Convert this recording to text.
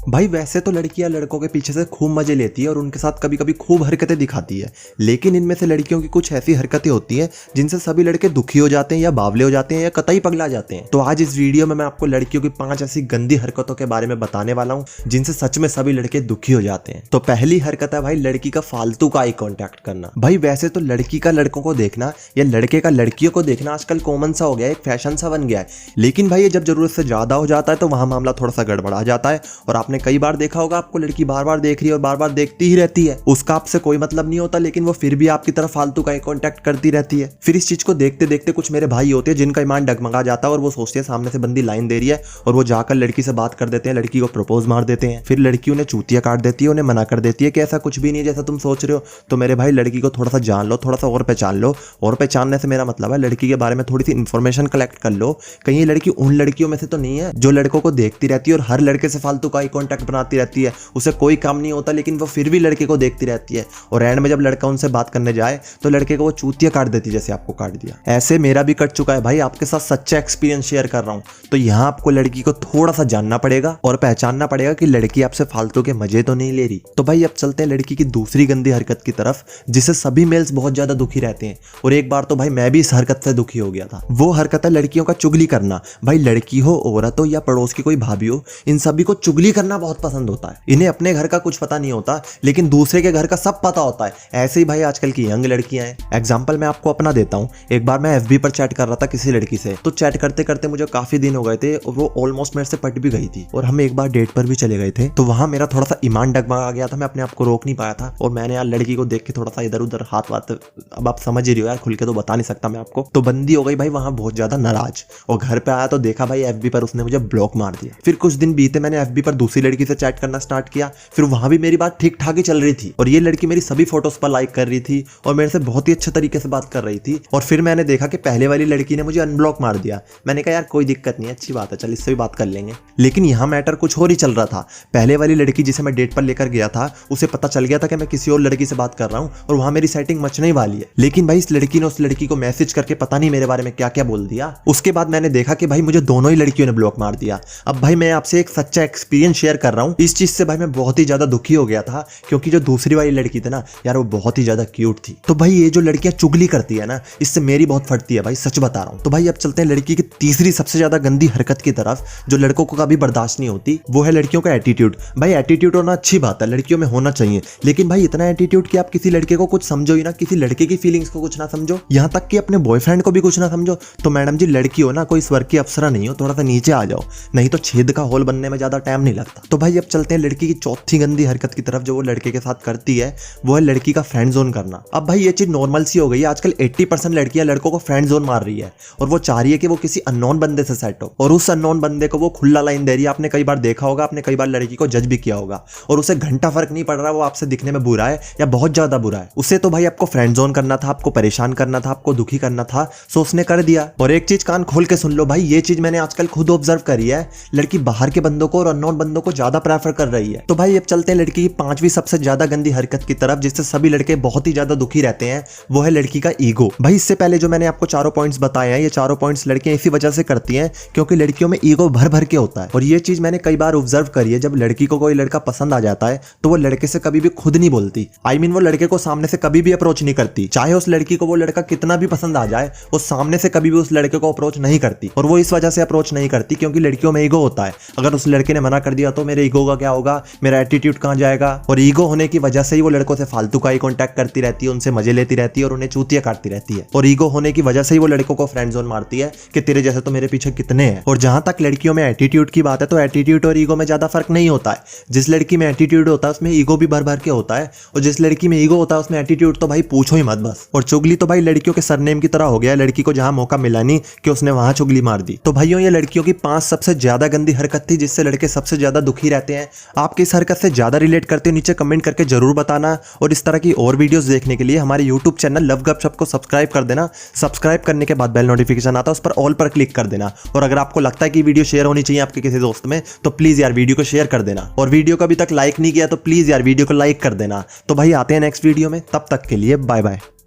भाई वैसे तो लड़कियां लड़कों के पीछे से खूब मजे लेती है और उनके साथ कभी कभी खूब हरकतें दिखाती है, लेकिन इनमें से लड़कियों की कुछ ऐसी हरकतें होती हैं जिनसे सभी लड़के दुखी हो जाते हैं या बावले हो जाते हैं या कतई पगला जाते हैं। तो आज इस वीडियो में मैं आपको लड़कियों की 5 ऐसी गंदी हरकतों के बारे में बताने वाला हूँ जिनसे सच में सभी लड़के दुखी हो जाते हैं। तो पहली हरकत है भाई लड़की का फालतू का आई कॉन्टैक्ट करना। भाई वैसे तो लड़की का लड़कों को देखना या लड़के का लड़कियों को देखना आजकल कॉमन सा हो गया है, एक फैशन सा बन गया है, लेकिन भाई ये जब जरूरत से ज्यादा हो जाता है तो वहां मामला थोड़ा सा गड़बड़ा जाता है। और आपने कई बार देखा होगा आपको लड़की बार बार देख रही है और बार बार देखती ही रहती है, उसका आपसे कोई मतलब नहीं होता, लेकिन वो फिर भी आपकी तरफ फालतू का कॉन्टैक्ट करती रहती है। फिर इस चीज को देखते देखते कुछ मेरे भाई होते हैं जिनका ईमान डगमगा जाता है और वो सोचते हैं सामने से बंदी लाइन दे रही है और वो जाकर लड़की से बात कर देते हैं, लड़की को प्रपोज मार देते हैं। फिर लड़की उन्हें चूतिया काट देती है, उन्हें मना कर देती है कि ऐसा कुछ भी नहीं है जैसा तुम सोच रहे हो। तो मेरे भाई लड़की को थोड़ा सा जान लो, थोड़ा सा और पहचान लो। और पहचानने से मेरा मतलब है लड़की के बारे में थोड़ी सी इन्फॉर्मेशन कलेक्ट कर लो। कहीं ये लड़की उन लड़कियों में से तो नहीं है जो लड़कों को देखती रहती है और हर लड़के से फालतू का आई कॉन्टैक्ट बनाती रहती है, उसे कोई काम नहीं होता लेकिन वो फिर भी लड़के को देखती रहती है और एंड में जब लड़का उनसे बात करने जाए तो लड़के को वो चूतिया काट देती जैसे आपको काट दिया। ऐसे मेरा भी कट चुका है भाई, आपके साथ सच्चा एक्सपीरियंस शेयर कर रहा हूं। तो यहाँ आपको लड़की को थोड़ा सा जानना पड़ेगा और पहचानना पड़ेगा कि लड़की आपसे फालतू के मजे तो नहीं ले रही। तो भाई अब चलते हैं लड़की की दूसरी गंदी हरकत की तरफ जिससे सभी मेल्स बहुत ज्यादा दुखी रहते हैं। और एक बार तो भाई मैं भी इस हरकत से दुखी हो गया था। वो हरकत है लड़कियों का चुगली करना। भाई लड़की हो, औरत हो या पड़ोस की कोई भाभी हो, इन सभी को चुगली करना बहुत पसंद होता है। इन्हें अपने घर का कुछ पता नहीं होता लेकिन दूसरे के घर का सब पता होता है। ऐसे ही भाई आजकल की यंग लड़कियां हैं। एग्जांपल मैं आपको अपना देता हूं। एक बार मैं एफबी पर चैट कर रहा था किसी लड़की से, तो चैट करते करते मुझे काफी दिन हो गए थे और वो ऑलमोस्ट मेरे से पट भी गई थी और हम एक बार डेट पर भी चले गए थे। तो वहां मेरा थोड़ा सा ईमान डगमगा गया था, मैं अपने आप को रोक नहीं पाया था और मैंने यार लड़की को देख के थोड़ा सा इधर उधर हाथ वाथ, अब आप समझ ही रही हो यार, खुल के तो बता नहीं सकता मैं आपको। तो बंदी हो गई भाई वहां बहुत ज्यादा नाराज और घर पे आया तो देखा भाई एफबी पर उसने मुझे ब्लॉक मार दिया। फिर कुछ दिन बीते, मैंने एफबी पर दूसरी लड़की से चैट करना स्टार्ट किया। फिर वहां भी मेरी बात ठीक ठाक ही चल रही थी और ये लड़की मेरी सभी फोटोज पर लाइक कर रही थी और मेरे से बहुत ही अच्छे तरीके से बात कर रही थी। और फिर मैंने देखा कि पहले वाली लड़की ने मुझे अनब्लॉक मार दिया। मैंने कहा यार कोई दिक्कत नहीं है, अच्छी बात है, चल इससे भी बात कर लेंगे। लेकिन यहाँ मैटर कुछ और ही चल रहा था। पहले वाली लड़की जिसे मैं डेट पर लेकर गया था उसे पता चल गया था कि मैं किसी और लड़की से बात कर रहा हूँ और वहां मेरी सेटिंग मचने ही वाली है। लेकिन भाई इस लड़की ने उस लड़की को मैसेज करके पता नहीं मेरे बारे में क्या क्या बोल दिया। उसके बाद मैंने देखा कि भाई मुझे दोनों ही लड़कियों ने ब्लॉक मार दिया। अब भाई मैं आपसे एक सच्चा एक्सपीरियंस शेयर कर रहा हूँ। इस चीज से भाई मैं बहुत ही ज्यादा दुखी हो गया था क्योंकि जो दूसरी वाली लड़की थी ना यार वो बहुत ही ज्यादा क्यूट थी। तो भाई ये जो लड़कियां चुगली करती है ना इससे मेरी बहुत फटती है भाई, सच बता रहा हूँ। तो भाई अब चलते हैं लड़की की तीसरी सबसे ज्यादा गंदी हरकत की तरफ जो लड़कों को कभी बर्दाश्त नहीं होती, वो है लड़कियों का एटीट्यूड। भाई एटीट्यूड होना अच्छी बात है, लड़कियों में होना चाहिए, लेकिन भाई इतना एटीट्यूड कि आप किसी लड़के को कुछ समझो ही ना, किसी लड़के की फीलिंग्स को कुछ ना समझो, यहाँ तक कि अपने बॉयफ्रेंड को भी कुछ ना समझो। तो मैडम जी लड़की हो ना, कोई स्वर्ग की अप्सरा नहीं हो, थोड़ा सा नीचे आ जाओ, नहीं तो छेद का होल बनने में ज्यादा टाइम नहीं लगता। तो भाई अब चलते हैं लड़की की चौथी गंदी हरकत की तरफ जो वो लड़के के साथ करती है, वो है लड़की का फ्रेंड जोन करना। अब भाई ये चीज नॉर्मल सी हो गई है, आजकल 80% लड़कियां लड़कों को फ्रेंड जोन मार रही है और वो चाह रही है कि वो किसी अननोन बंदे से सेट हो और उस अननोन बंदे को वो खुला लाइन दे रही है। आपने कई बार देखा होगा, आपने कई बार लड़की को जज भी किया होगा और उसे घंटा फर्क नहीं पड़ रहा वो आपसे दिखने में बुरा है या बहुत ज्यादा बुरा है। उसे तो भाई आपको फ्रेंड जोन करना था, आपको परेशान करना था, आपको दुखी करना था, सो उसने कर दिया। और एक चीज कान खोल के सुन लो भाई, ये चीज मैंने आजकल खुद ऑब्जर्व करी है, लड़की बाहर के बंदों को और अननोन बंदों को ज्यादा प्रेफर कर रही है। तो भाई अब चलते हैं लड़की की 5वीं सबसे ज्यादा गंदी हरकत की तरफ जिससे सभी लड़के बहुत ही ज्यादा दुखी रहते हैं, वो है लड़की का ईगो। भाई इससे पहले जो मैंने आपको चारों पॉइंट्स बताए हैं, ये चारों पॉइंट्स लड़कियां इसी वजह से करती हैं क्योंकि लड़कियों में ईगो भर भर के होता है। और ये चीज मैंने कई बार ऑब्जर्व करी है, जब लड़की को कोई लड़का पसंद आ जाता है तो वो लड़के से कभी भी खुद नहीं बोलती। आई मीन वो लड़के को सामने से कभी भी अप्रोच नहीं करती, चाहे उस लड़की को वो लड़का कितना भी पसंद आ जाए, वो सामने से कभी भी उस लड़के को अप्रोच नहीं करती। और वो इस वजह से अप्रोच नहीं करती क्योंकि लड़कियों में ईगो होता है, अगर उस लड़के ने मना कर दिया तो मेरे ईगो का क्या होगा, मेरा एटीट्यूड कहां जाएगा। और ईगो होने की वजह से ही वो लड़कों से फालतू का ही कॉन्टैक्ट करती रहती है, उनसे मजे लेती रहती है और उन्हें चूतिया काटती रहती है। और ईगो होने की वजह से ही वो लड़कों को फ्रेंड जोन मारती है कि तेरे जैसे तो मेरे पीछे कितने हैं। और जहां तक लड़कियों में एटीट्यूड की बात है तो एटीट्यूड और ईगो में ज्यादा फर्क नहीं होता है। जिस लड़की में एटीट्यूड होता है उसमें ईगो भी भर भर के होता है और जिस लड़की में ईगो होता है उसमें एटीट्यूड तो भाई पूछो ही मत बस। और चुगली तो भाई लड़कियों के सरनेम की तरह हो गया, लड़की को जहां मौका मिला नहीं कि उसने वहां चुगली मार दी। तो भाइयों ये लड़कियों की 5 सबसे ज्यादा गंदी हरकत थी जिससे लड़के सबसे ज्यादा दुखी रहते हैं। आप किस हरकत से ज्यादा रिलेट करते हो नीचे कमेंट करके जरूर बताना। और इस तरह की और वीडियोस देखने के लिए हमारे यूट्यूब चैनल लव गपशप को सब्सक्राइब कर देना। सब्सक्राइब करने के बाद बेल नोटिफिकेशन आता है, उस पर ऑल पर क्लिक कर देना। और अगर आपको लगता है कि वीडियो शेयर होनी चाहिए आपके किसी दोस्त में तो प्लीज यार वीडियो को शेयर कर देना। और वीडियो को अभी तक लाइक नहीं किया तो प्लीज यार वीडियो को लाइक कर देना। तो भाई आते हैं नेक्स्ट वीडियो में, तब तक के लिए बाय बाय।